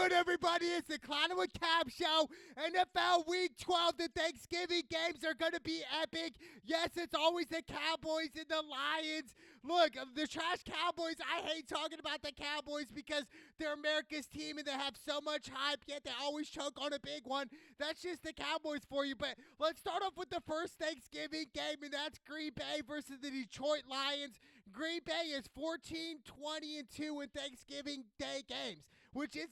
good, everybody? It's the Clown with Cab Show. NFL Week 12, the Thanksgiving games are going to be epic. Yes, it's always the Cowboys and the Lions. Look, the trash Cowboys, I hate talking about the Cowboys because they're America's team and they have so much hype, yet they always choke on a big one. That's just the Cowboys for you. But let's start off with the first Thanksgiving game, and that's Green Bay versus the Detroit Lions. Green Bay is 14-20-2 in Thanksgiving Day games, which is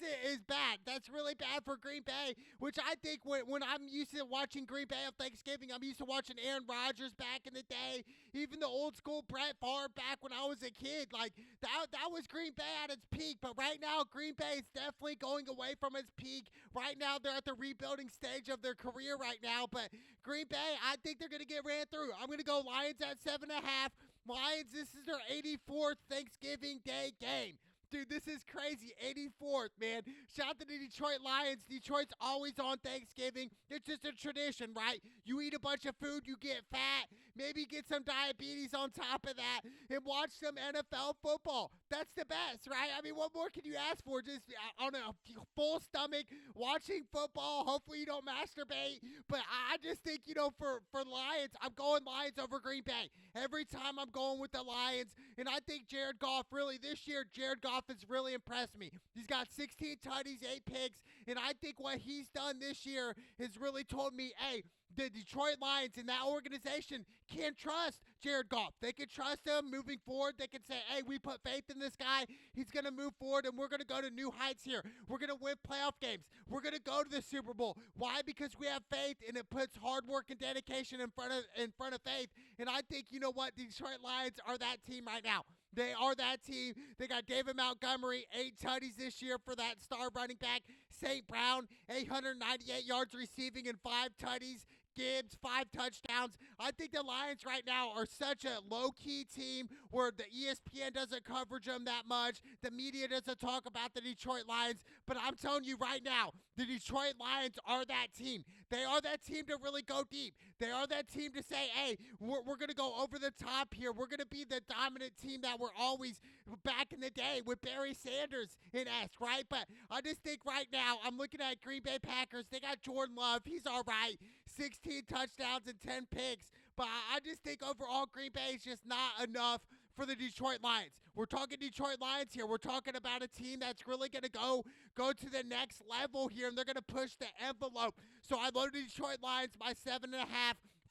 bad. That's really bad for Green Bay, which I think when I'm used to watching Green Bay on Thanksgiving, I'm used to watching Aaron Rodgers back in the day, even the old school Brett Favre back when I was a kid. Like, that was Green Bay at its peak, but right now, Green Bay is definitely going away from its peak. Right now, they're at the rebuilding stage of their career right now, but Green Bay, I think they're going to get ran through. I'm going to go Lions at 7.5. Lions, this is their 84th Thanksgiving Day game. Dude, this is crazy. 84th, man. Shout out to the Detroit Lions. Detroit's always on Thanksgiving. It's just a tradition, right? You eat a bunch of food, you get fat, maybe get some diabetes on top of that, and watch some NFL football. That's the best, right? I mean, what more can you ask for? Just on a full stomach, watching football. Hopefully you don't masturbate. But I just think, for Lions, I'm going Lions over Green Bay. Every time I'm going with the Lions. And I think Jared Goff, really, this year, Jared Goff has really impressed me. He's got 16 tutties, 8 picks, and I think what he's done this year has really told me, hey, the Detroit Lions and that organization can trust Jared Goff. They can trust him moving forward. They can say, hey, we put faith in this guy. He's going to move forward, and we're going to go to new heights here. We're going to win playoff games. We're going to go to the Super Bowl. Why? Because we have faith, and it puts hard work and dedication in front of faith. And I think, you know what? The Detroit Lions are that team right now. They are that team. They got David Montgomery, 8 tutties this year for that star running back. St. Brown, 898 yards receiving and 5 tutties. Gibbs, 5 touchdowns. I think the Lions right now are such a low-key team where the ESPN doesn't coverage them that much. The media doesn't talk about the Detroit Lions. But I'm telling you right now, the Detroit Lions are that team. They are that team to really go deep. They are that team to say, hey, we're going to go over the top here. We're going to be the dominant team that we're always back in the day with Barry Sanders in S, right? But I just think right now, I'm looking at Green Bay Packers. They got Jordan Love. He's all right. 16 touchdowns and 10 picks. But I just think overall Green Bay is just not enough for the Detroit Lions. We're talking Detroit Lions here. We're talking about a team that's really going to go to the next level here, and they're going to push the envelope. So I love the Detroit Lions by 7.5.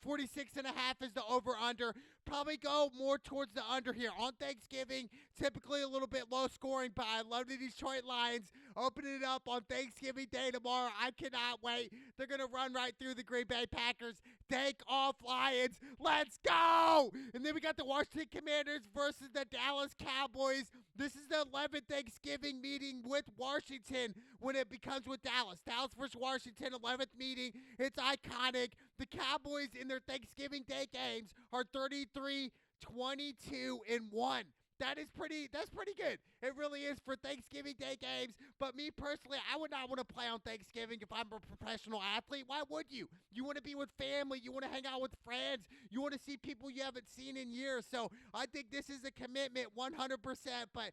46.5 is the over-under. Probably go more towards the under here. On Thanksgiving, typically a little bit low scoring, but I love the Detroit Lions opening it up on Thanksgiving Day tomorrow. I cannot wait. They're going to run right through the Green Bay Packers. Take off, Lions. Let's go! And then we got the Washington Commanders versus the Dallas Cowboys. This is the 11th Thanksgiving meeting with Washington when it becomes with Dallas. Dallas versus Washington, 11th meeting. It's iconic. The Cowboys in their Thanksgiving Day games are 33-22-1. That's pretty good. It really is for Thanksgiving Day games. But me personally, I would not want to play on Thanksgiving if I'm a professional athlete. Why would you? You want to be with family. You want to hang out with friends. You want to see people you haven't seen in years. So I think this is a commitment 100%. But,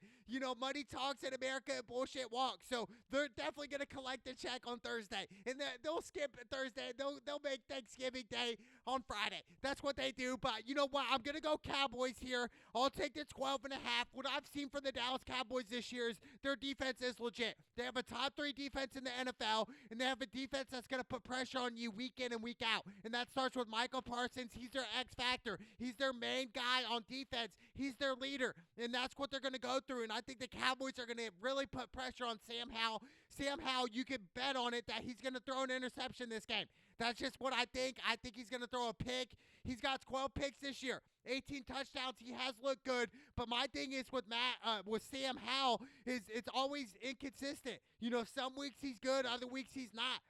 money talks in America and bullshit walks. So they're definitely going to collect the check on Thursday. And they'll skip Thursday. They'll make Thanksgiving Day on Friday. That's what they do. But you know what? I'm going to go Cowboys here. I'll take the 12.5. What I've seen from the Dallas Cowboys this year is their defense is legit. They have a top 3 defense in the NFL, and they have a defense that's going to put pressure on you week in and week out. And that starts with Michael Parsons. He's their X factor. He's their main guy on defense. He's their leader, and that's what they're going to go through. And I think the Cowboys are going to really put pressure on Sam Howell. Sam Howell, you can bet on it that he's going to throw an interception this game. That's just what I think. I think he's going to throw a pick. He's got 12 picks this year. 18 touchdowns. He has looked good. But my thing is with Sam Howell is it's always inconsistent. Some weeks he's good, other weeks he's not.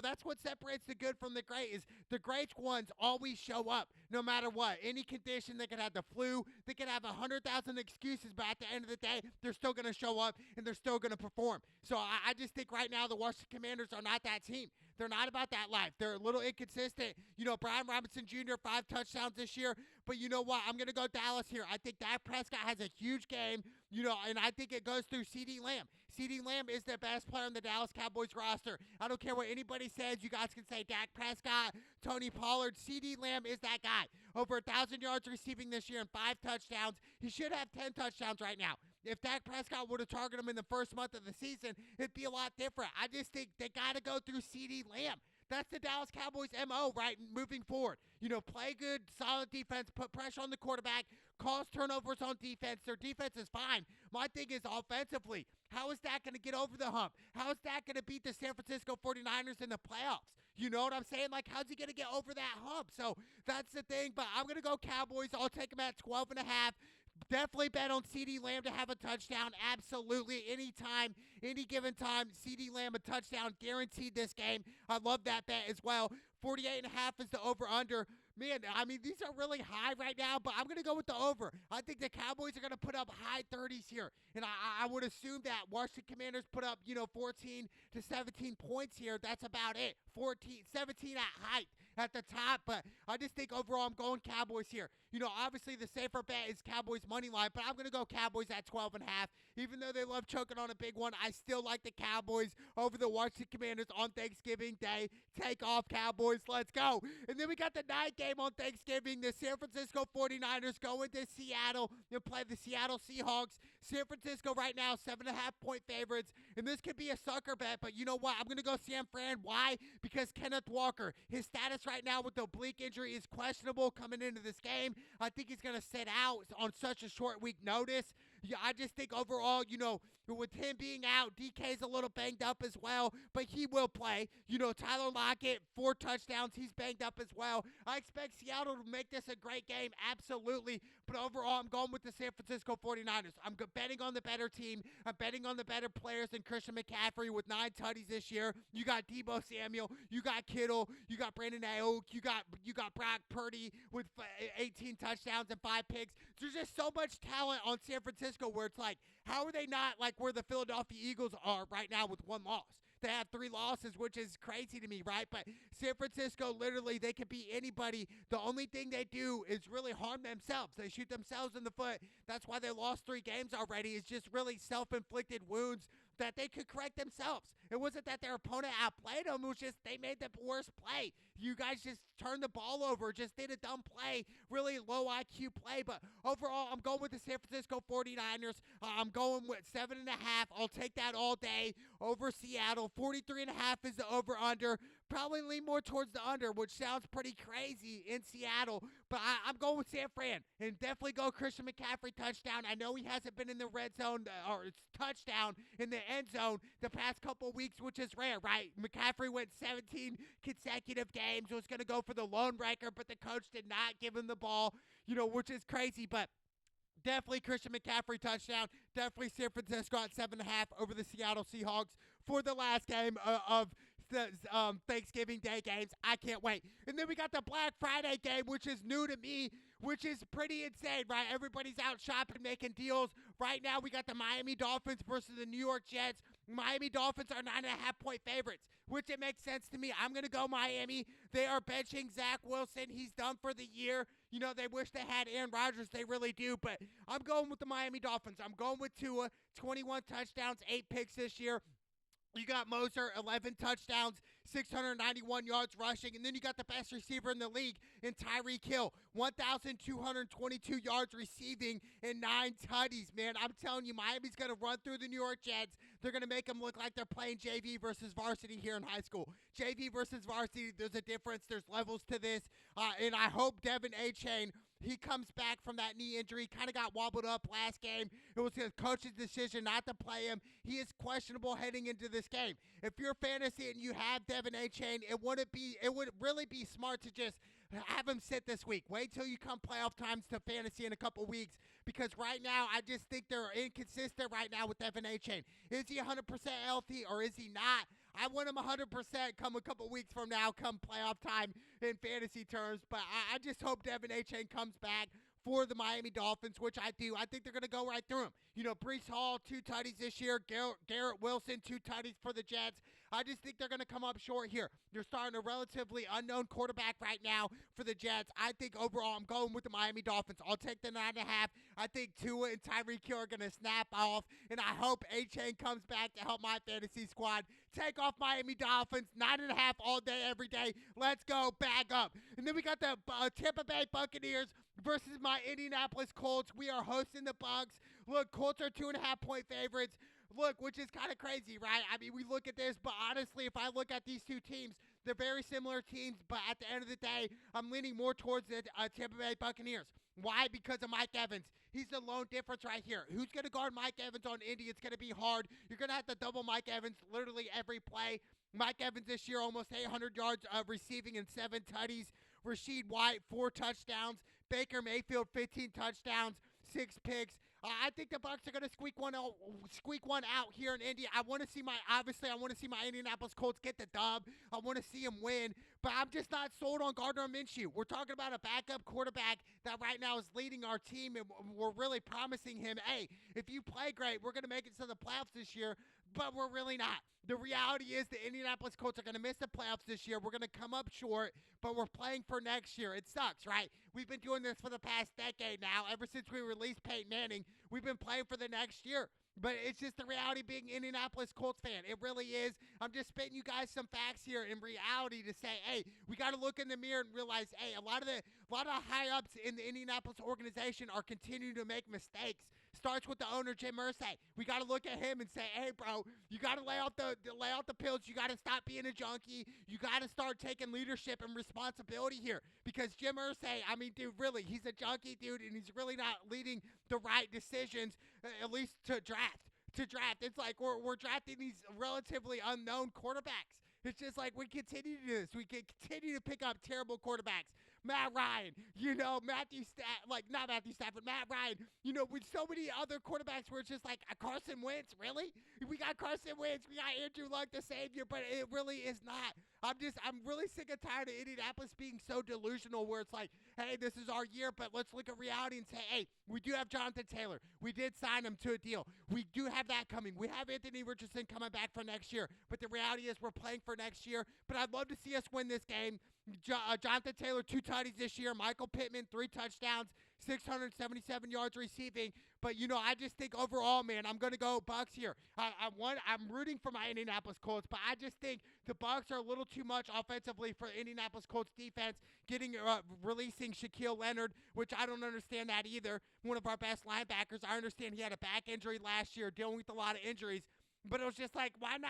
That's what separates the good from the great is the great ones always show up no matter what. Any condition, they could have the flu, they could have 100,000 excuses, but at the end of the day, they're still going to show up and they're still going to perform. So I just think right now the Washington Commanders are not that team. They're not about that life. They're a little inconsistent. Brian Robinson Jr., 5 touchdowns this year, but you know what? I'm going to go Dallas here. I think Dak Prescott has a huge game, and I think it goes through CeeDee Lamb. CeeDee Lamb is the best player on the Dallas Cowboys roster. I don't care what anybody says. You guys can say Dak Prescott, Tony Pollard. CeeDee Lamb is that guy. Over 1,000 yards receiving this year and 5 touchdowns. He should have 10 touchdowns right now. If Dak Prescott would have targeted him in the first month of the season, it'd be a lot different. I just think they got to go through CeeDee Lamb. That's the Dallas Cowboys' MO, right, moving forward. Play good, solid defense, put pressure on the quarterback, cause turnovers on defense. Their defense is fine. My thing is offensively, how is that going to get over the hump? How is that going to beat the San Francisco 49ers in the playoffs? You know what I'm saying? Like, how's he going to get over that hump? So that's the thing, but I'm going to go Cowboys. I'll take them at 12.5. Definitely bet on CeeDee Lamb to have a touchdown. Absolutely. Anytime, any given time, CeeDee Lamb a touchdown. Guaranteed this game. I love that bet as well. 48.5 is the over-under. Man, I mean, these are really high right now, but I'm going to go with the over. I think the Cowboys are going to put up high 30s here. And I would assume that Washington Commanders put up, 14 to 17 points here. That's about it. 17 at height at the top. But I just think overall I'm going Cowboys here. Obviously the safer bet is Cowboys money line, but I'm going to go Cowboys at 12.5. Even though they love choking on a big one, I still like the Cowboys over the Washington Commanders on Thanksgiving Day. Take off, Cowboys. Let's go. And then we got the night game on Thanksgiving. The San Francisco 49ers go into Seattle and play the Seattle Seahawks. San Francisco right now, 7.5-point favorites. And this could be a sucker bet, but you know what? I'm going to go San Fran. Why? Because Kenneth Walker, his status right now with the oblique injury is questionable coming into this game. I think he's going to sit out on such a short week notice. Yeah, I just think overall, with him being out, DK's a little banged up as well, but he will play. Tyler Lockett, 4 touchdowns. He's banged up as well. I expect Seattle to make this a great game, absolutely. But overall, I'm going with the San Francisco 49ers. I'm betting on the better team. I'm betting on the better players than Christian McCaffrey with 9 tutties this year. You got Deebo Samuel. You got Kittle. You got Brandon Ayuk. You got Brock Purdy with 18 touchdowns and 5 picks. There's just so much talent on San Francisco where it's like, how are they not like where the Philadelphia Eagles are right now with 1 loss? They have 3 losses, which is crazy to me, right? But San Francisco, literally, they can beat anybody. The only thing they do is really harm themselves. They shoot themselves in the foot. That's why they lost 3 games already. It's just really self-inflicted wounds that they could correct themselves. It wasn't that their opponent outplayed them. It was just they made the worst play. You guys just turned the ball over, just did a dumb play, really low IQ play. But overall, I'm going with the San Francisco 49ers. I'm going with 7.5. I'll take that all day over Seattle. 43.5 is the over-under. Probably lean more towards the under, which sounds pretty crazy in Seattle. But I'm going with San Fran. And definitely go Christian McCaffrey touchdown. I know he hasn't been in the red zone or touchdown in the end zone the past couple weeks, which is rare, right? McCaffrey went 17 consecutive games, was going to go for the lone record, but the coach did not give him the ball, which is crazy. But definitely Christian McCaffrey touchdown. Definitely San Francisco at 7.5 over the Seattle Seahawks for the last game of the Thanksgiving Day games. I can't wait. And then we got the Black Friday game, which is new to me, which is pretty insane, right? Everybody's out shopping, making deals. Right now, we got the Miami Dolphins versus the New York Jets. Miami Dolphins are 9.5-point favorites, which it makes sense to me. I'm going to go Miami. They are benching Zach Wilson. He's done for the year. They wish they had Aaron Rodgers. They really do. But I'm going with the Miami Dolphins. I'm going with Tua. 21 touchdowns, 8 picks this year. You got Moser, 11 touchdowns, 691 yards rushing. And then you got the best receiver in the league in Tyreek Hill, 1,222 yards receiving and 9 tutties, man. I'm telling you, Miami's going to run through the New York Jets. They're going to make them look like they're playing JV versus varsity here in high school. JV versus varsity, there's a difference. There's levels to this. And I hope Devin Achane, he comes back from that knee injury. Kind of got wobbled up last game. It was his coach's decision not to play him. He is questionable heading into this game. If you're fantasy and you have Devin Achane, it would really be smart to just have him sit this week. Wait till you come playoff times to fantasy in a couple weeks, because right now I just think they're inconsistent right now with Devin Achane. Is he 100% healthy or is he not? I want him 100% come a couple weeks from now, come playoff time in fantasy terms. But I just hope Devin Achane comes back for the Miami Dolphins, which I do. I think they're going to go right through them. You know, Breece Hall, 2 tutties this year. Garrett Wilson, 2 tutties for the Jets. I just think they're going to come up short here. They're starting a relatively unknown quarterback right now for the Jets. I think overall I'm going with the Miami Dolphins. I'll take the 9.5. I think Tua and Tyreek Hill are going to snap off, and I hope A-Chain comes back to help my fantasy squad take off Miami Dolphins. 9.5 all day, every day. Let's go. Bag up. And then we got the Tampa Bay Buccaneers versus my Indianapolis Colts. We are hosting the Bucs. Look, Colts are 2.5-point favorites. Look, which is kind of crazy, right? I mean, we look at this, but honestly, if I look at these two teams, they're very similar teams, but at the end of the day, I'm leaning more towards the Tampa Bay Buccaneers. Why? Because of Mike Evans. He's the lone difference right here. Who's going to guard Mike Evans on Indy? It's going to be hard. You're going to have to double Mike Evans literally every play. Mike Evans this year, almost 800 yards of receiving and 7 tutties. Rasheed White, 4 touchdowns. Baker Mayfield, 15 touchdowns, 6 picks. I think the Bucs are going to squeak one out here in Indy. I want to see my Indianapolis Colts get the dub. I want to see them win, but I'm just not sold on Gardner Minshew. We're talking about a backup quarterback that right now is leading our team, and we're really promising him, hey, if you play great, we're going to make it to the playoffs this year, but we're really not. The reality is the Indianapolis Colts are going to miss the playoffs this year. We're going to come up short, but we're playing for next year. It sucks, right? We've been doing this for the past decade now. Ever since we released Peyton Manning, we've been playing for the next year. But it's just the reality being an Indianapolis Colts fan. It really is. I'm just spitting you guys some facts here in reality to say, hey, we got to look in the mirror and realize, hey, a lot of high-ups in the Indianapolis organization are continuing to make mistakes. Starts with the owner, Jim Irsay. We got to look at him and say, hey, bro, you got to lay out the pills. You got to stop being a junkie. You got to start taking leadership and responsibility here. Because Jim Irsay, I mean, dude, really, he's a junkie, dude, and he's really not leading the right decisions, at least to draft. It's like we're drafting these relatively unknown quarterbacks. It's just like we continue to do this. We can continue to pick up terrible quarterbacks. Matt Ryan, Matt Ryan, with so many other quarterbacks where it's just like Carson Wentz, really? We got Carson Wentz, we got Andrew Luck, the savior, but it really is not. I'm really sick and tired of Indianapolis being so delusional where it's like, hey, this is our year, but let's look at reality and say, hey, we do have Jonathan Taylor. We did sign him to a deal. We do have that coming. We have Anthony Richardson coming back for next year, but the reality is we're playing for next year, but I'd love to see us win this game. Jonathan Taylor, 2 tutties this year. Michael Pittman, 3 touchdowns, 677 yards receiving. But, I just think overall, man, I'm going to go Bucs here. I'm rooting for my Indianapolis Colts, but I just think the Bucs are a little too much offensively for Indianapolis Colts defense, releasing Shaquille Leonard, which I don't understand that either. One of our best linebackers. I understand he had a back injury last year, dealing with a lot of injuries. But it was just like, why not,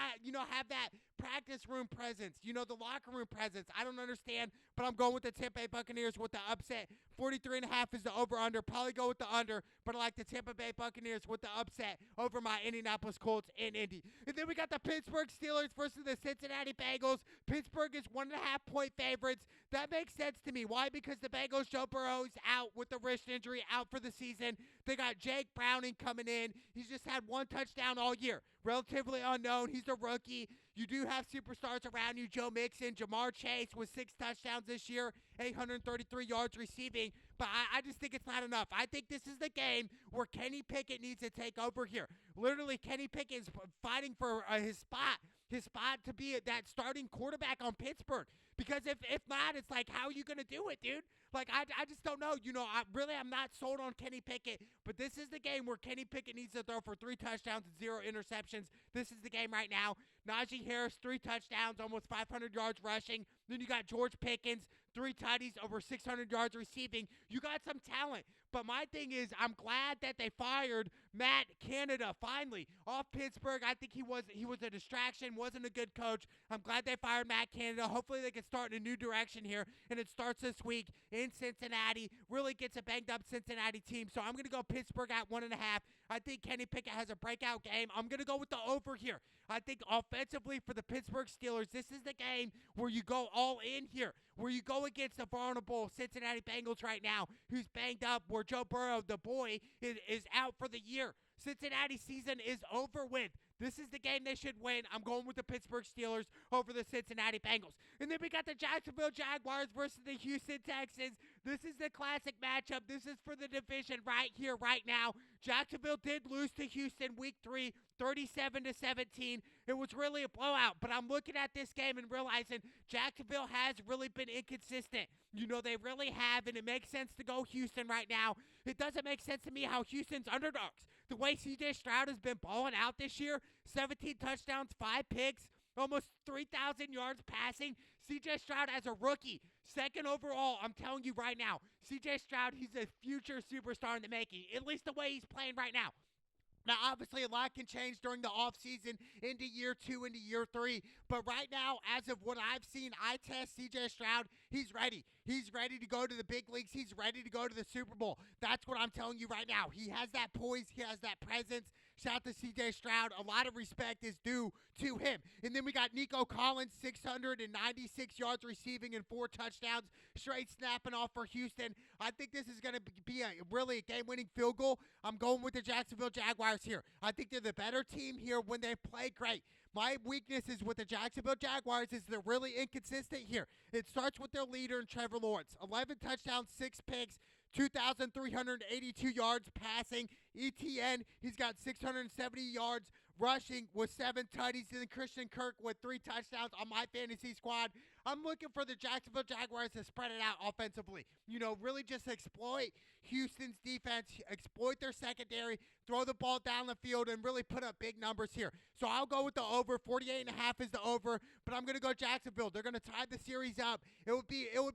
have that practice room presence, the locker room presence. I don't understand, but I'm going with the Tampa Bay Buccaneers with the upset. 43.5 is the over-under. Probably go with the under, but I like the Tampa Bay Buccaneers with the upset over my Indianapolis Colts in Indy. And then we got the Pittsburgh Steelers versus the Cincinnati Bengals. Pittsburgh is 1.5-point favorites. That makes sense to me. Why? Because the Bengals, Joe Burrow's out with the wrist injury, out for the season. They got Jake Browning coming in. He's just had 1 touchdown all year. Relatively unknown. He's a rookie. You do have superstars around you. Joe Mixon, Jamar Chase with 6 touchdowns this year, 833 yards receiving. But I just think it's not enough. I think this is the game where Kenny Pickett needs to take over here. Literally, Kenny Pickett is fighting for his spot to be that starting quarterback on Pittsburgh. Because if not, it's like, how are you going to do it, dude? Like, I just don't know. I'm not sold on Kenny Pickett, but this is the game where Kenny Pickett needs to throw for 3 touchdowns and 0 interceptions. This is the game right now. Najee Harris, 3 touchdowns, almost 500 yards rushing. Then you got George Pickens, 3 tutties, over 600 yards receiving. You got some talent. But my thing is, I'm glad that they fired Matt Canada finally off Pittsburgh. I think he was a distraction, wasn't a good coach. I'm glad they fired Matt Canada. Hopefully they can start in a new direction here, and it starts this week in Cincinnati. Really gets a banged up Cincinnati team. So I'm going to go Pittsburgh at 1.5. I think Kenny Pickett has a breakout game. I'm going to go with the over here. I think offensively for the Pittsburgh Steelers, this is the game where you go all in here, where you go against the vulnerable Cincinnati Bengals right now, who's banged up, where Joe Burrow, the boy, is out for the year. Cincinnati season is over with. This is the game they should win. I'm going with the Pittsburgh Steelers over the Cincinnati Bengals. And then we got the Jacksonville Jaguars versus the Houston Texans. This is the classic matchup. This is for the division right here, right now. Jacksonville did lose to Houston week 3, 37-17. It was really a blowout, but I'm looking at this game and realizing Jacksonville has really been inconsistent. You know, they really have, and it makes sense to go Houston right now. It doesn't make sense to me how Houston's underdogs. The way C.J. Stroud has been balling out this year, 17 touchdowns, 5 picks, almost 3,000 yards passing. C.J. Stroud as a rookie, second overall, I'm telling you right now, C.J. Stroud, he's a future superstar in the making, at least the way he's playing right now. Now, obviously, a lot can change during the offseason into year 2, into year 3. But right now, as of what I've seen, I test C.J. Stroud. He's ready. He's ready to go to the big leagues. He's ready to go to the Super Bowl. That's what I'm telling you right now. He has that poise. He has that presence. Shout out to C.J. Stroud. A lot of respect is due to him. And then we got Nico Collins, 696 yards receiving and 4 touchdowns, straight snapping off for Houston. I think this is going to be really a game-winning field goal. I'm going with the Jacksonville Jaguars here. I think they're the better team here when they play great. My weakness is with the Jacksonville Jaguars is they're really inconsistent here. It starts with their leader in Trevor Lawrence. 11 touchdowns, 6 picks, 2,382 yards passing. ETN, he's got 670 yards rushing with 7 tutties. And then Christian Kirk with 3 touchdowns on my fantasy squad. I'm looking for the Jacksonville Jaguars to spread it out offensively. You know, really just exploit Houston's defense, exploit their secondary, throw the ball down the field, and really put up big numbers here. So I'll go with the over. 48.5 is the over, but I'm going to go Jacksonville. They're going to tie the series up. It would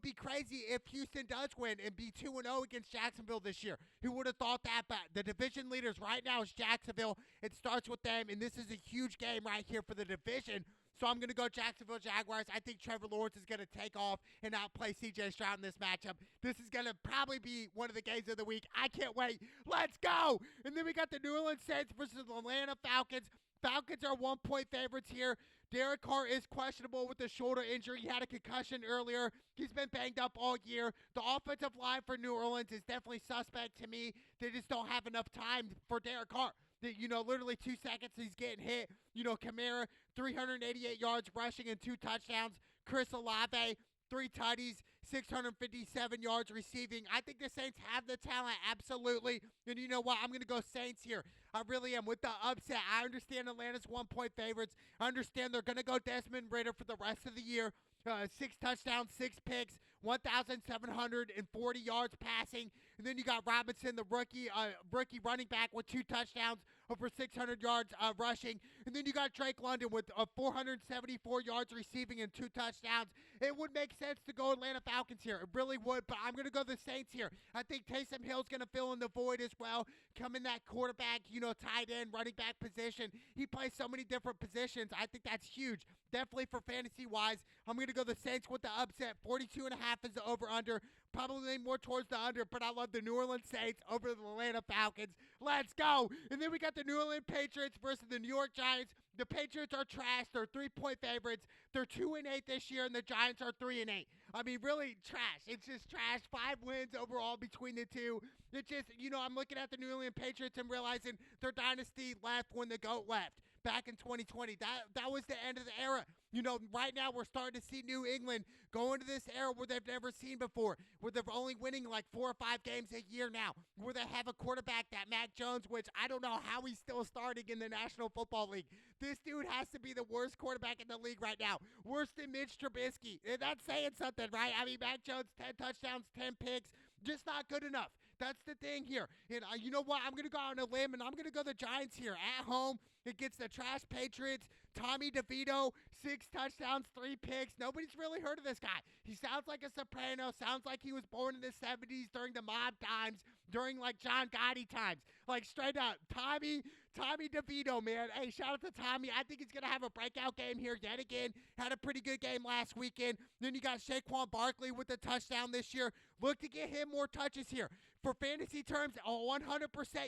be crazy if Houston does win and be 2-0 against Jacksonville this year. Who would have thought that? But the division leaders right now is Jacksonville. It starts with them, and this is a huge game right here for the division. So I'm going to go Jacksonville Jaguars. I think Trevor Lawrence is going to take off and outplay C.J. Stroud in this matchup. This is going to probably be one of the games of the week. I can't wait. Let's go! And then we got the New Orleans Saints versus the Atlanta Falcons. Falcons are 1-point favorites here. Derek Carr is questionable with a shoulder injury. He had a concussion earlier. He's been banged up all year. The offensive line for New Orleans is definitely suspect to me. They just don't have enough time for Derek Carr. You know, literally 2 seconds, he's getting hit. You know, Kamara, 388 yards rushing and 2 touchdowns. Chris Olave, 3 tutties, 657 yards receiving. I think the Saints have the talent, absolutely. And you know what? I'm going to go Saints here. I really am with the upset. I understand Atlanta's 1-point favorites. I understand they're going to go Desmond Ridder for the rest of the year. 6 touchdowns, 6 picks, 1,740 yards passing. And then you got Robinson, the rookie running back with 2 touchdowns, over 600 yards rushing. And then you got Drake London with 474 yards receiving and 2 touchdowns. It would make sense to go Atlanta Falcons here. It really would, but I'm going to go the Saints here. I think Taysom Hill's going to fill in the void as well. Come in that quarterback, you know, tight end, running back position. He plays so many different positions. I think that's huge. Definitely for fantasy-wise, I'm going to go the Saints with the upset. 42.5 is the over-under. Probably more towards the under, but I love the New Orleans Saints over the Atlanta Falcons. Let's go! And then we got the New Orleans Patriots versus the New York Giants. The Patriots are trash. They're 3-point favorites. They're 2-8 this year, and the Giants are 3-8. I mean, really trash. It's just trash. 5 wins overall between the two. It's just, you know, I'm looking at the New Orleans Patriots and realizing their dynasty left when the GOAT left back in 2020. That was the end of the era. You know, right now we're starting to see New England go into this era where they've never seen before, where they're only winning like 4 or 5 games a year now, where they have a quarterback, that Mac Jones, which I don't know how he's still starting in the National Football League. This dude has to be the worst quarterback in the league right now. Worse than Mitch Trubisky. And that's saying something, right? I mean, Mac Jones, 10 touchdowns, 10 picks, just not good enough. That's the thing here. And you know what? I'm going to go on a limb, and I'm going to go the Giants here at home against the trash Patriots. Tommy DeVito, 6 touchdowns, 3 picks. Nobody's really heard of this guy. He sounds like a soprano. Sounds like he was born in the 70s during the mob times, during like John Gotti times. Like straight up, Tommy DeVito, man. Hey, shout out to Tommy. I think he's going to have a breakout game here yet again. Had a pretty good game last weekend. Then you got Saquon Barkley with a touchdown this year. Look to get him more touches here. For fantasy terms, 100%,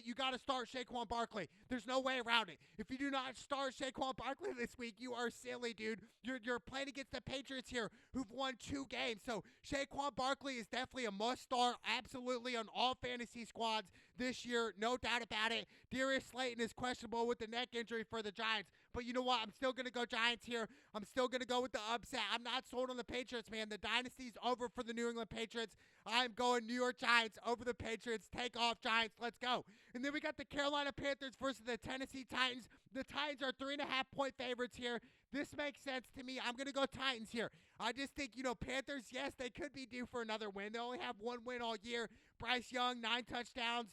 you got to start Saquon Barkley. There's no way around it. If you do not start Saquon Barkley this week, you are silly, dude. dude. You're playing against the Patriots here, who've won 2 games. So Saquon Barkley is definitely a must-start, absolutely, on all fantasy squads this year, no doubt about it. Darius Slayton is questionable with the neck injury for the Giants. But you know what? I'm still going to go Giants here. I'm still going to go with the upset. I'm not sold on the Patriots, man. The dynasty's over for the New England Patriots. I'm going New York Giants over the Patriots. Take off, Giants. Let's go. And then we got the Carolina Panthers versus the Tennessee Titans. The Titans are 3.5-point favorites here. This makes sense to me. I'm going to go Titans here. I just think, Panthers, yes, they could be due for another win. They only have 1 win all year. Bryce Young, 9 touchdowns.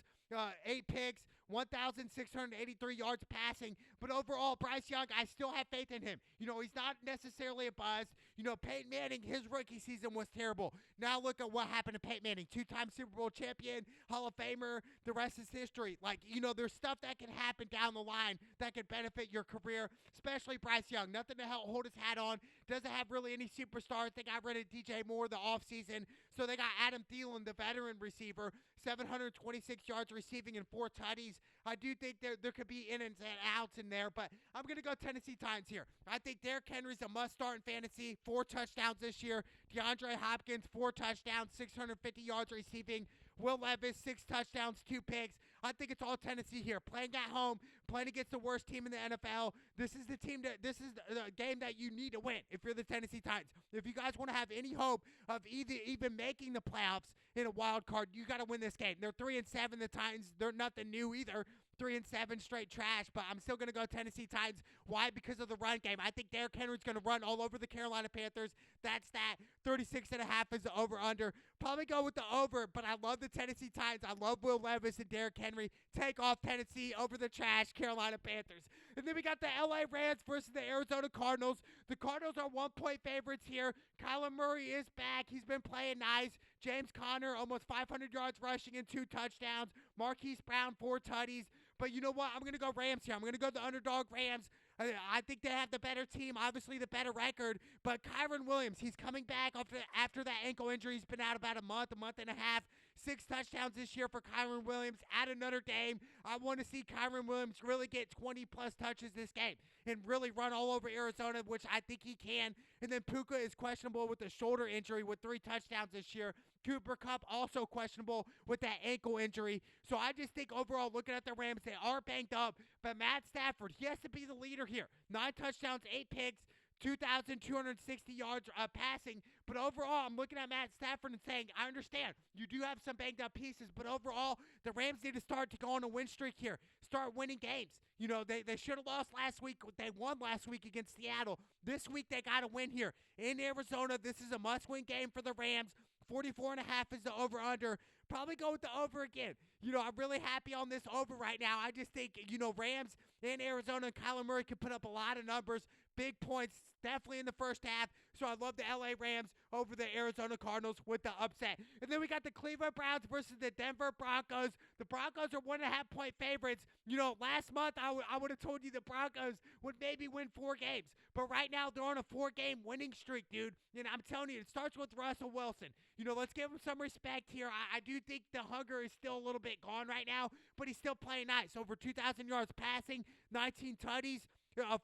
8 picks, 1,683 yards passing. But overall, Bryce Young, I still have faith in him. He's not necessarily a buzz. Peyton Manning, his rookie season was terrible. Now look at what happened to Peyton Manning. 2-time Super Bowl champion, Hall of Famer. The rest is history. There's stuff that can happen down the line that could benefit your career, especially Bryce Young. Nothing to hold his hat on. Doesn't have really any superstars. They got rid of DJ Moore the offseason. So they got Adam Thielen, the veteran receiver, 726 yards receiving and 4 tutties. I do think there could be ins and outs in there, but I'm going to go Tennessee Titans here. I think Derrick Henry's a must-start in fantasy. 4 touchdowns this year. DeAndre Hopkins, 4 touchdowns, 650 yards receiving. Will Levis, 6 touchdowns, 2 picks. I think it's all Tennessee here. Playing at home, playing against the worst team in the NFL. This is the game that you need to win if you're the Tennessee Titans. If you guys want to have any hope of even making the playoffs in a wild card, you got to win this game. They're 3-7. The Titans, they're nothing new either. 3-7 straight trash, but I'm still going to go Tennessee Titans. Why? Because of the run game. I think Derrick Henry's going to run all over the Carolina Panthers. That's that. 36.5 is the over-under. Probably go with the over, but I love the Tennessee Titans. I love Will Levis and Derrick Henry. Take off Tennessee over the trash Carolina Panthers. And then we got the LA Rams versus the Arizona Cardinals. The Cardinals are 1-point favorites here. Kyler Murray is back. He's been playing nice. James Conner, almost 500 yards rushing and 2 touchdowns. Marquise Brown, 4 tutties. But you know what? I'm going to go Rams here. I'm going to go the underdog Rams. I think they have the better team, obviously the better record. But Kyren Williams, he's coming back after that ankle injury. He's been out about a month and a half. 6 touchdowns this year for Kyren Williams at Notre Dame. I want to see Kyren Williams really get 20-plus touches this game and really run all over Arizona, which I think he can. And then Puka is questionable with a shoulder injury with 3 touchdowns this year. Cooper Kupp also questionable with that ankle injury. So I just think overall, looking at the Rams, they are banged up. But Matt Stafford, he has to be the leader here. 9 touchdowns, 8 picks, 2,260 yards passing. But overall, I'm looking at Matt Stafford and saying, I understand, you do have some banged up pieces. But overall, the Rams need to start to go on a win streak here. Start winning games. They should have lost last week. They won last week against Seattle. This week, they got to win here. In Arizona, this is a must-win game for the Rams. 44.5 is the over-under. Probably go with the over again. I'm really happy on this over right now. I just think, Rams and Arizona and Kyler Murray can put up a lot of numbers, big points, definitely in the first half. So I love the LA Rams over the Arizona Cardinals with the upset. And then we got the Cleveland Browns versus the Denver Broncos. The Broncos are 1.5-point favorites. Last month I would have told you the Broncos would maybe win 4 games. But right now they're on a 4-game winning streak, dude. And I'm telling you, it starts with Russell Wilson. Let's give him some respect here. I do think the hunger is still a little bit gone right now, but he's still playing nice. Over 2,000 yards passing, 19 tutties,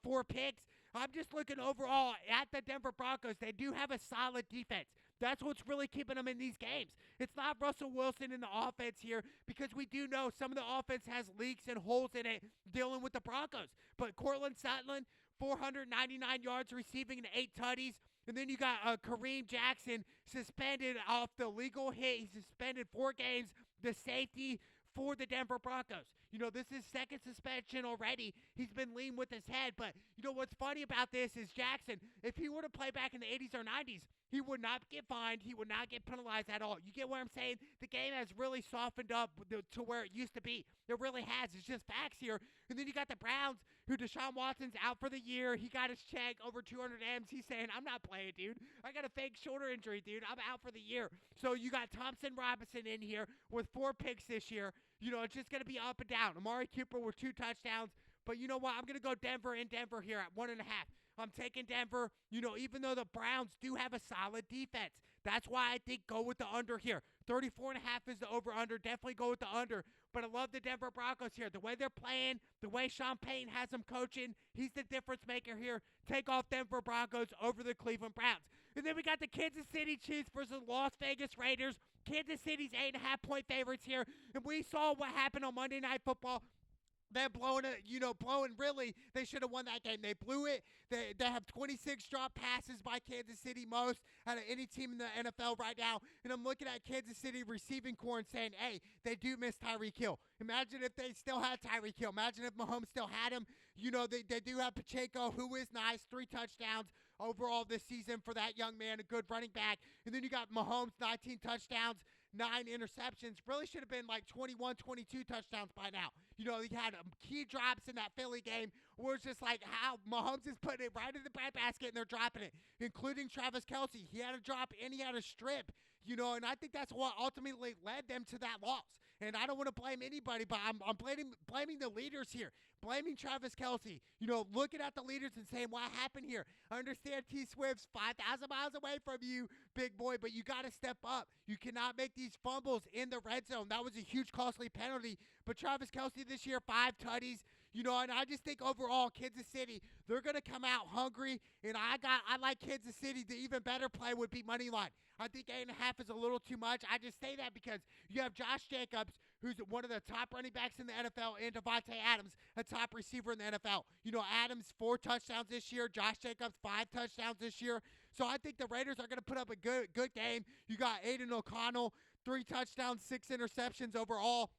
4 picks. I'm just looking overall at the Denver Broncos. They do have a solid defense. That's what's really keeping them in these games. It's not Russell Wilson in the offense here, because we do know some of the offense has leaks and holes in it dealing with the Broncos. But Cortland Sutton, 499 yards receiving and 8 tutties. And then you got Kareem Jackson suspended off the legal hit. He's suspended 4 games, the safety for the Denver Broncos. This is second suspension already. He's been lean with his head. But, what's funny about this is Jackson, if he were to play back in the 80s or 90s, he would not get fined. He would not get penalized at all. You get what I'm saying? The game has really softened up to where it used to be. It really has. It's just facts here. And then you got the Browns, who Deshaun Watson's out for the year. He got his check, over 200 M's. He's saying, I'm not playing, dude. I got a fake shoulder injury, dude. I'm out for the year. So you got Thompson Robinson in here with 4 picks this year. It's just going to be up and down. Amari Cooper with 2 touchdowns. But you know what? I'm going to go Denver here at 1.5. I'm taking Denver, even though the Browns do have a solid defense. That's why I think go with the under here. 34.5 is the over-under. Definitely go with the under. but I love the Denver Broncos here. The way they're playing, the way Sean Payton has them coaching, he's the difference maker here. Take off Denver Broncos over the Cleveland Browns. And then we got the Kansas City Chiefs versus Las Vegas Raiders. Kansas City's 8.5-point favorites here. And we saw what happened on Monday Night Football. They're blowing really. They should have won that game. They blew it. They have 26 drop passes by Kansas City, most out of any team in the NFL right now. And I'm looking at Kansas City receiving core and saying, hey, they do miss Tyreek Hill. Imagine if they still had Tyreek Hill. Imagine if Mahomes still had him. They do have Pacheco, who is nice, 3 touchdowns overall this season for that young man, a good running back. And then you got Mahomes, 19 touchdowns, 9 interceptions. Really should have been like 21, 22 touchdowns by now. He had key drops in that Philly game where it's just like how Mahomes is putting it right in the breadbasket and they're dropping it, including Travis Kelce. He had a drop and he had a strip, and I think that's what ultimately led them to that loss. And I don't want to blame anybody, but I'm blaming the leaders here. Blaming Travis Kelce. Looking at the leaders and saying, what happened here? I understand T. Swift's 5,000 miles away from you, big boy, but you got to step up. You cannot make these fumbles in the red zone. That was a huge, costly penalty. But Travis Kelce this year, 5 tutties. And I just think overall, Kansas City, they're going to come out hungry. And I like Kansas City. The even better play would be money line. I think 8.5 is a little too much. I just say that because you have Josh Jacobs, who's one of the top running backs in the NFL, and Devontae Adams, a top receiver in the NFL. Adams, 4 touchdowns this year. Josh Jacobs, 5 touchdowns this year. So I think the Raiders are going to put up a good game. You got Aiden O'Connell, 3 touchdowns, 6 interceptions overall.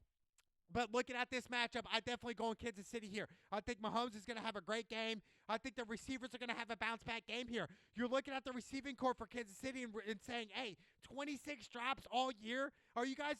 But looking at this matchup, I definitely go in Kansas City here. I think Mahomes is going to have a great game. I think the receivers are going to have a bounce-back game here. You're looking at the receiving core for Kansas City and saying, hey, 26 drops all year? Are you guys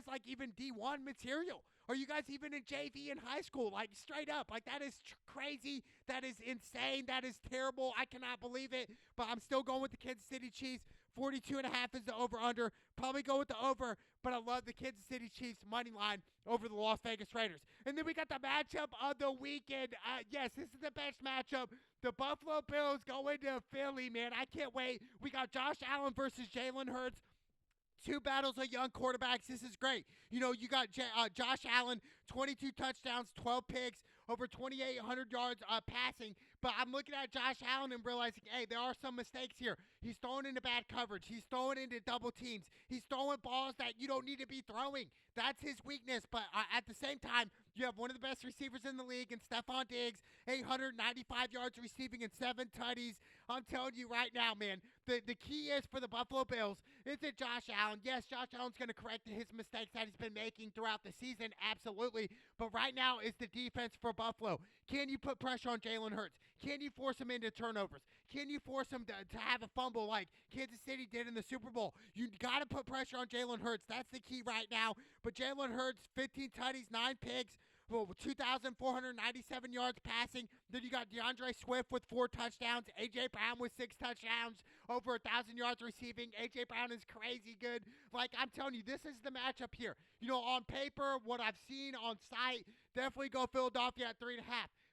like even D1 material? Are you guys even in JV in high school? Like, straight up. Like, that is crazy. That is insane. That is terrible. I cannot believe it. But I'm still going with the Kansas City Chiefs. 42.5 is the over-under. Probably go with the over, but I love the Kansas City Chiefs money line over the Las Vegas Raiders. And then we got the matchup of the weekend. Yes, this is the best matchup. The Buffalo Bills going to Philly, man. I can't wait. We got Josh Allen versus Jalen Hurts. 2 battles of young quarterbacks. This is great. You got Josh Allen, 22 touchdowns, 12 picks, over 2,800 yards passing. But I'm looking at Josh Allen and realizing, hey, there are some mistakes here. He's throwing into bad coverage. He's throwing into double teams. He's throwing balls that you don't need to be throwing. That's his weakness. But at the same time, you have one of the best receivers in the league in Stephon Diggs, 895 yards receiving and 7 tutties. I'm telling you right now, man, the key is for the Buffalo Bills, is it Josh Allen? Yes, Josh Allen's going to correct his mistakes that he's been making throughout the season, absolutely. But right now is the defense for Buffalo. Can you put pressure on Jalen Hurts? Can you force him into turnovers? Can you force him to have a fumble like Kansas City did in the Super Bowl? You got to put pressure on Jalen Hurts. That's the key right now. But Jalen Hurts, 15 tutties, 9 picks, 2,497 yards passing. Then you got DeAndre Swift with 4 touchdowns. A.J. Brown with 6 touchdowns, over 1,000 yards receiving. A.J. Brown is crazy good. Like, I'm telling you, this is the matchup here. On paper, what I've seen on site, definitely go Philadelphia at 3.5.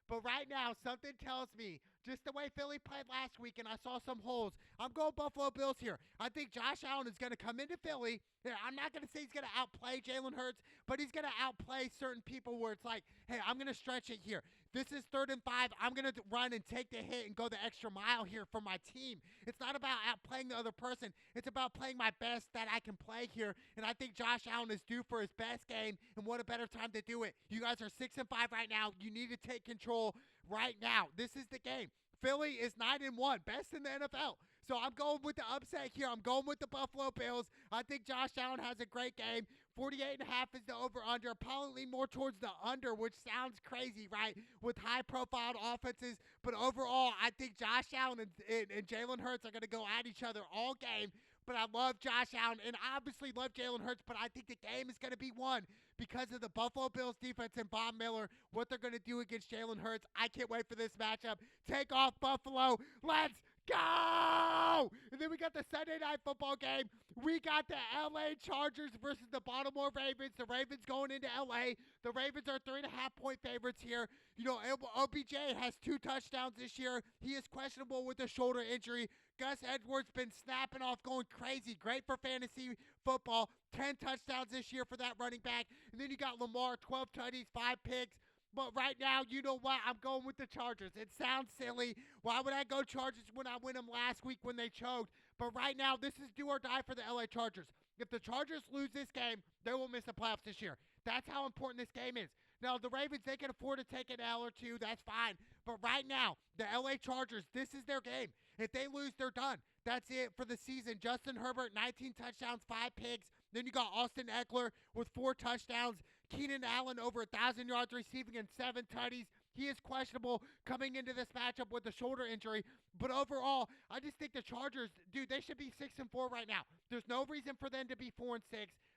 But right now, something tells me, just the way Philly played last week, and I saw some holes, I'm going Buffalo Bills here. I think Josh Allen is going to come into Philly. I'm not going to say he's going to outplay Jalen Hurts, but he's going to outplay certain people where it's like, hey, I'm going to stretch it here. This is 3rd and 5. I'm going to run and take the hit and go the extra mile here for my team. It's not about outplaying the other person. It's about playing my best that I can play here. And I think Josh Allen is due for his best game, and what a better time to do it. You guys are 6 and 5 right now. You need to take control right now. This is the game. Philly is 9 and 1, best in the NFL. So I'm going with the upset here. I'm going with the Buffalo Bills. I think Josh Allen has a great game. 48.5 is the over-under. Probably more towards the under, which sounds crazy, right? With high-profile offenses. But overall, I think Josh Allen and Jalen Hurts are going to go at each other all game. But I love Josh Allen, and I obviously love Jalen Hurts, but I think the game is going to be won because of the Buffalo Bills defense and Von Miller, what they're going to do against Jalen Hurts. I can't wait for this matchup. Take off Buffalo. Let's go! And then we got the Sunday night football game. We got the LA Chargers versus the Baltimore Ravens. The Ravens going into LA. The Ravens are 3.5-point favorites here. You know, OBJ has 2 touchdowns this year. He is questionable with a shoulder injury. Gus Edwards been snapping off, going crazy. Great for fantasy football. 10 touchdowns this year for that running back. And then you got Lamar, 12 tutties, 5 picks. But right now, you know what? I'm going with the Chargers. It sounds silly. Why would I go Chargers when I win them last week when they choked? But right now, this is do or die for the LA Chargers. If the Chargers lose this game, they will miss the playoffs this year. That's how important this game is. Now, the Ravens, they can afford to take an L or two. That's fine. But right now, the LA Chargers, this is their game. If they lose, they're done. That's it for the season. Justin Herbert, 19 touchdowns, 5 picks. Then you got Austin Eckler with 4 touchdowns. Keenan Allen over 1,000 yards receiving and 7 tutties. He is questionable coming into this matchup with a shoulder injury. But overall, I just think the Chargers, dude, they should be 6-4 right now. There's no reason for them to be 4-6.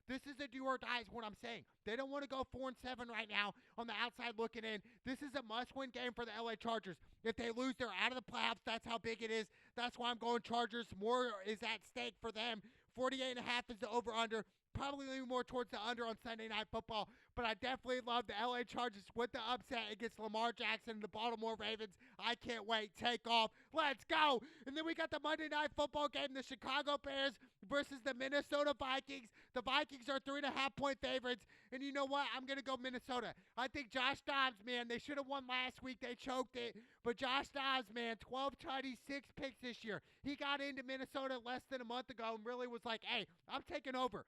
This is a do or die is what I'm saying. They don't want to go 4-7 right now on the outside looking in. This is a must-win game for the LA Chargers. If they lose, they're out of the playoffs. That's how big it is. That's why I'm going Chargers. More is at stake for them. 48.5 is the over-under. Probably lean more towards the under on Sunday Night Football, but I definitely love the LA Chargers with the upset against Lamar Jackson and the Baltimore Ravens. I can't wait. Take off. Let's go. And then we got the Monday Night Football game, the Chicago Bears versus the Minnesota Vikings. The Vikings are 3.5-point favorites, and you know what? I'm going to go Minnesota. I think Josh Dobbs, man, they should have won last week. They choked it, but Josh Dobbs, man, 12 tutties, 6 picks this year. He got into Minnesota less than a month ago and really was like, hey, I'm taking over.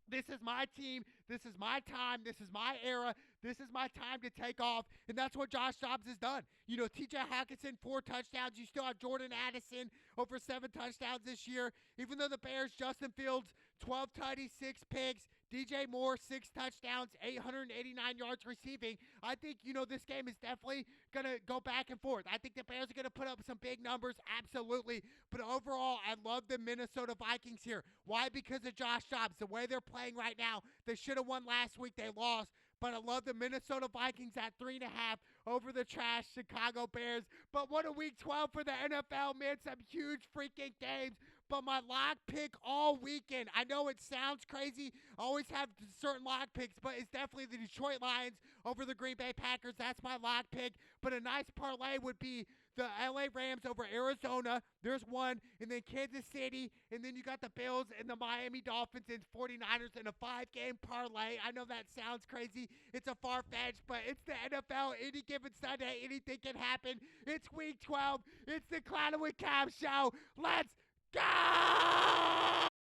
This is my team. This is my time. This is my era. This is my time to take off. And that's what Josh Dobbs has done. You know, TJ Hawkinson, 4 touchdowns. You still have Jordan Addison over 7 touchdowns this year. Even though the Bears, Justin Fields, 12 tutties, 6 picks. DJ Moore, 6 touchdowns, 889 yards receiving. I think, you know, this game is definitely going to go back and forth. I think the Bears are going to put up some big numbers, absolutely. But overall, I love the Minnesota Vikings here. Why? Because of Josh Dobbs. The way they're playing right now, they should have won last week. They lost. But I love the Minnesota Vikings at 3.5 over the trash Chicago Bears. But what a week 12 for the NFL, man. Some huge freaking games. But my lock pick all weekend, I know it sounds crazy. I always have certain lock picks, but it's definitely the Detroit Lions over the Green Bay Packers. That's my lock pick. But a nice parlay would be the LA Rams over Arizona. There's one. And then Kansas City. And then you got the Bills and the Miami Dolphins and 49ers in a 5-game parlay. I know that sounds crazy. It's a far-fetched, but it's the NFL. Any given Sunday, anything can happen. It's week 12. It's the Clown with Cam show. Let's go!